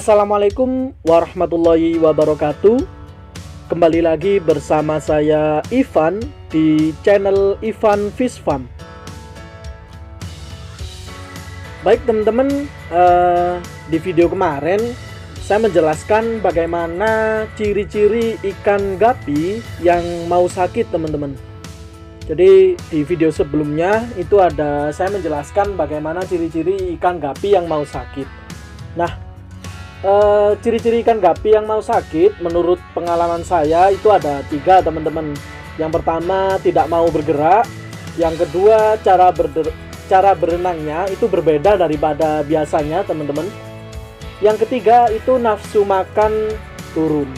Assalamualaikum warahmatullahi wabarakatuh. Kembali lagi bersama saya Ivan di channel Ivan Fish Farm. Baik teman-teman, di video kemarin saya menjelaskan bagaimana ciri-ciri ikan gapi yang mau sakit teman-teman. Jadi di video sebelumnya itu saya menjelaskan bagaimana ciri-ciri ikan gapi yang mau sakit. Nah, ciri-ciri ikan gapi yang mau sakit menurut pengalaman saya itu ada 3 teman-teman. Yang pertama tidak mau bergerak. Yang kedua cara berenangnya itu berbeda daripada biasanya teman-teman. Yang ketiga itu nafsu makan turun.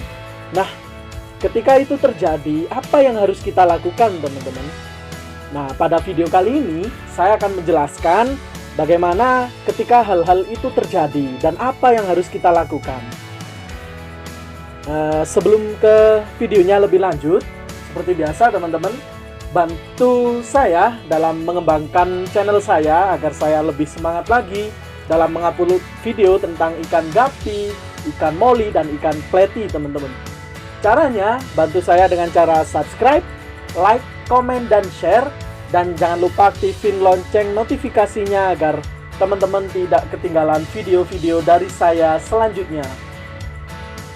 Nah, ketika itu terjadi, apa yang harus kita lakukan teman-teman? Nah, pada video kali ini saya akan menjelaskan bagaimana ketika hal-hal itu terjadi dan apa yang harus kita lakukan. Sebelum ke videonya lebih lanjut, seperti biasa teman-teman, bantu saya dalam mengembangkan channel saya agar saya lebih semangat lagi dalam mengupload video tentang ikan gapi, ikan moli, dan ikan pleti teman-teman. Caranya, bantu saya dengan cara subscribe, like, komen, dan share. Dan jangan lupa aktifin lonceng notifikasinya agar teman-teman tidak ketinggalan video-video dari saya selanjutnya.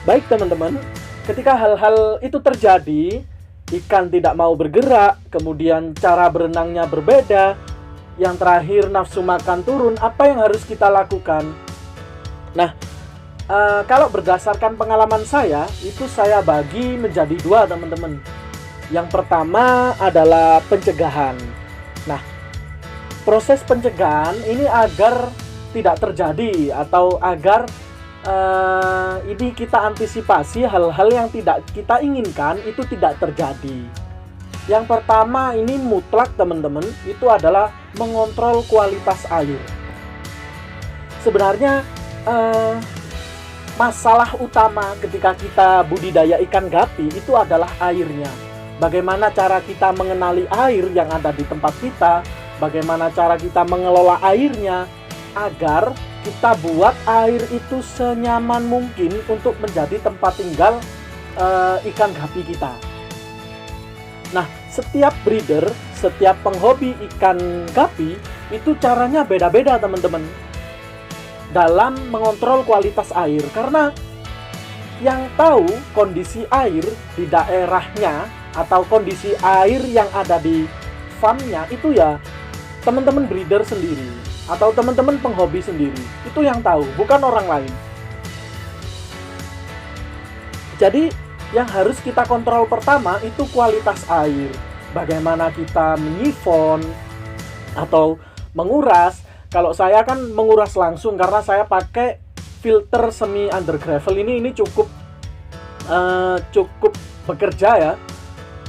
Baik teman-teman, ketika hal-hal itu terjadi, ikan tidak mau bergerak, kemudian cara berenangnya berbeda, yang terakhir nafsu makan turun, apa yang harus kita lakukan? Nah, kalau berdasarkan pengalaman saya, itu saya bagi menjadi 2 teman-teman. Yang pertama adalah pencegahan. Nah, proses pencegahan ini agar tidak terjadi atau agar ini kita antisipasi hal-hal yang tidak kita inginkan itu tidak terjadi. Yang pertama ini mutlak teman-teman, itu adalah mengontrol kualitas air. Sebenarnya masalah utama ketika kita budidaya ikan gapi itu adalah airnya. Bagaimana cara kita mengenali air yang ada di tempat kita, bagaimana cara kita mengelola airnya, agar kita buat air itu senyaman mungkin untuk menjadi tempat tinggal ikan gapi kita. Nah, setiap breeder, setiap penghobi ikan gapi, itu caranya beda-beda teman-teman dalam mengontrol kualitas air. Karena yang tahu kondisi air di daerahnya atau kondisi air yang ada di farmnya itu ya teman-teman breeder sendiri atau teman-teman penghobi sendiri, itu yang tahu, bukan orang lain. Jadi yang harus kita kontrol pertama itu kualitas air. Bagaimana kita menyifon atau menguras. Kalau saya kan menguras langsung karena saya pakai filter semi under gravel ini cukup bekerja ya,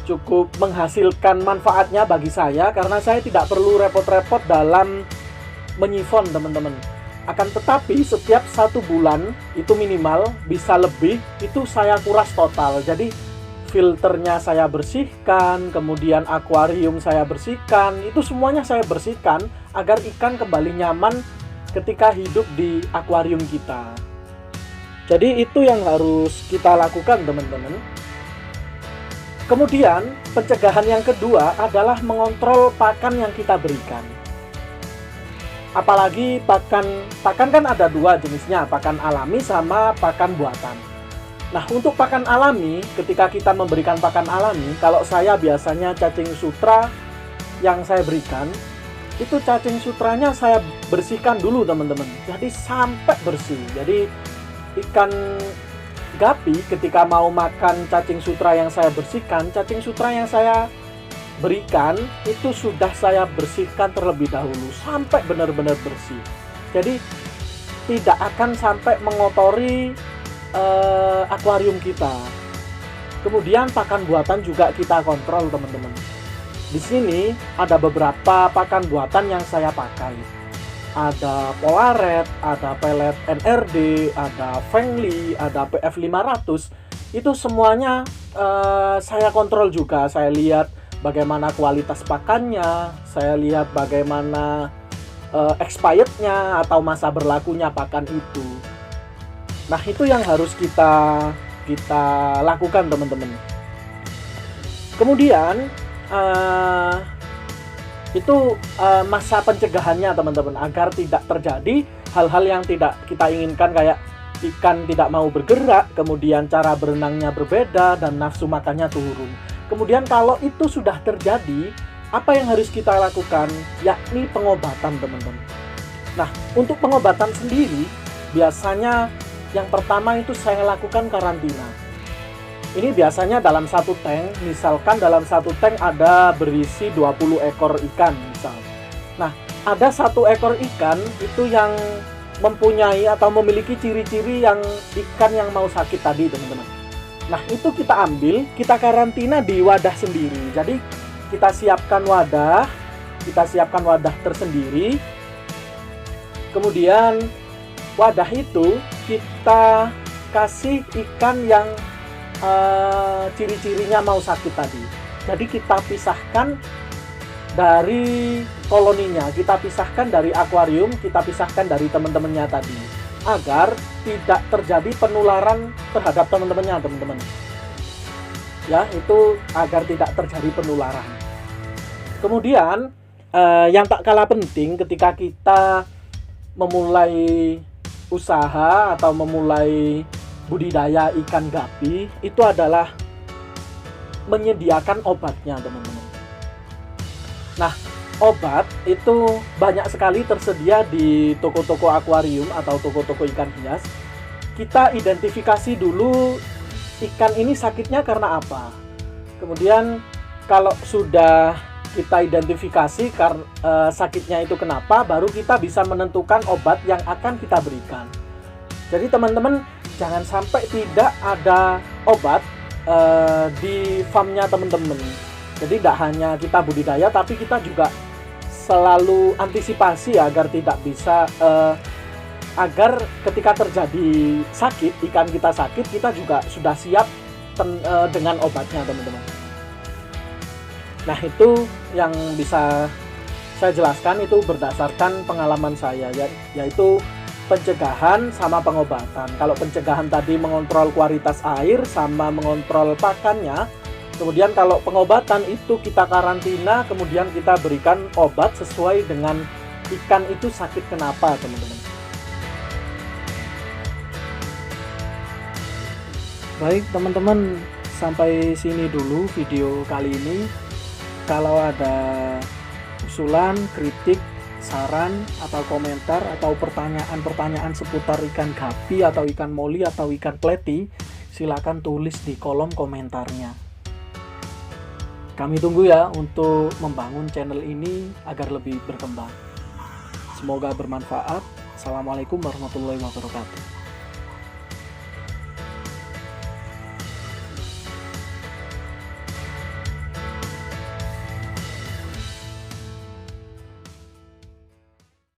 cukup menghasilkan manfaatnya bagi saya karena saya tidak perlu repot-repot dalam menyifon teman-teman. Akan tetapi setiap 1 bulan itu minimal bisa lebih itu saya kuras total. Jadi filternya saya bersihkan, kemudian akuarium saya bersihkan, itu semuanya saya bersihkan agar ikan kembali nyaman ketika hidup di akuarium kita. Jadi itu yang harus kita lakukan teman-teman. Kemudian pencegahan yang kedua adalah mengontrol pakan yang kita berikan. Apalagi pakan kan ada 2 jenisnya, pakan alami sama pakan buatan. Nah, untuk pakan alami, ketika kita memberikan pakan alami, kalau saya biasanya cacing sutra yang saya berikan, itu cacing sutranya saya bersihkan dulu teman-teman. Jadi sampai bersih. Jadi ikan gapi ketika mau makan cacing sutra yang saya bersihkan, cacing sutra yang saya berikan itu sudah saya bersihkan terlebih dahulu sampai benar-benar bersih. Jadi tidak akan sampai mengotori akuarium kita. Kemudian pakan buatan juga kita kontrol teman-teman. Di sini ada beberapa pakan buatan yang saya pakai. Ada Polaret, ada pelet NRD, ada Fengli, ada PF500. Itu semuanya saya kontrol juga. Saya lihat bagaimana kualitas pakannya, saya lihat bagaimana expirednya atau masa berlakunya pakan itu. Nah, itu yang harus kita lakukan, teman-teman. Kemudian masa pencegahannya, teman-teman, agar tidak terjadi hal-hal yang tidak kita inginkan, kayak ikan tidak mau bergerak, kemudian cara berenangnya berbeda, dan nafsu makannya turun. Kemudian kalau itu sudah terjadi, apa yang harus kita lakukan? Yakni pengobatan, teman-teman. Nah, untuk pengobatan sendiri, biasanya yang pertama itu saya lakukan karantina. Ini biasanya dalam satu tank, misalkan dalam satu tank ada berisi 20 ekor ikan misal. Nah, ada 1 ekor ikan itu yang mempunyai atau memiliki ciri-ciri yang ikan yang mau sakit tadi, teman-teman. Nah, itu kita ambil, kita karantina di wadah sendiri. Jadi, kita siapkan wadah tersendiri. Kemudian, wadah itu kita kasih ikan yang ciri-cirinya mau sakit tadi. Jadi kita pisahkan dari koloninya, kita pisahkan dari akuarium, kita pisahkan dari teman-temannya tadi, agar tidak terjadi penularan terhadap teman-temannya, teman-teman. Ya, itu agar tidak terjadi penularan. Kemudian yang tak kalah penting ketika kita memulai usaha atau memulai budidaya ikan gapi, itu adalah menyediakan obatnya, teman-teman. Nah, obat itu banyak sekali tersedia di toko-toko akuarium atau toko-toko ikan hias. Kita identifikasi dulu ikan ini sakitnya karena apa. Kemudian kalau sudah kita identifikasi sakitnya itu kenapa, baru kita bisa menentukan obat yang akan kita berikan. Jadi teman-teman, jangan sampai tidak ada obat di farmnya teman-teman. Jadi tidak hanya kita budidaya, tapi kita juga selalu antisipasi agar tidak bisa agar ketika terjadi sakit, ikan kita sakit, kita juga sudah siap dengan obatnya, teman-teman. Nah, itu yang bisa saya jelaskan, itu berdasarkan pengalaman saya, yaitu pencegahan sama pengobatan. Kalau pencegahan tadi mengontrol kualitas air sama mengontrol pakannya. Kemudian kalau pengobatan itu kita karantina, kemudian kita berikan obat sesuai dengan ikan itu sakit kenapa, teman-teman. Baik, teman-teman, sampai sini dulu video kali ini. Kalau ada usulan, kritik, saran, atau komentar, atau pertanyaan-pertanyaan seputar ikan gapi atau ikan moli atau ikan pleti, silakan tulis di kolom komentarnya. Kami tunggu ya untuk membangun channel ini agar lebih berkembang. Semoga bermanfaat. Assalamualaikum warahmatullahi wabarakatuh.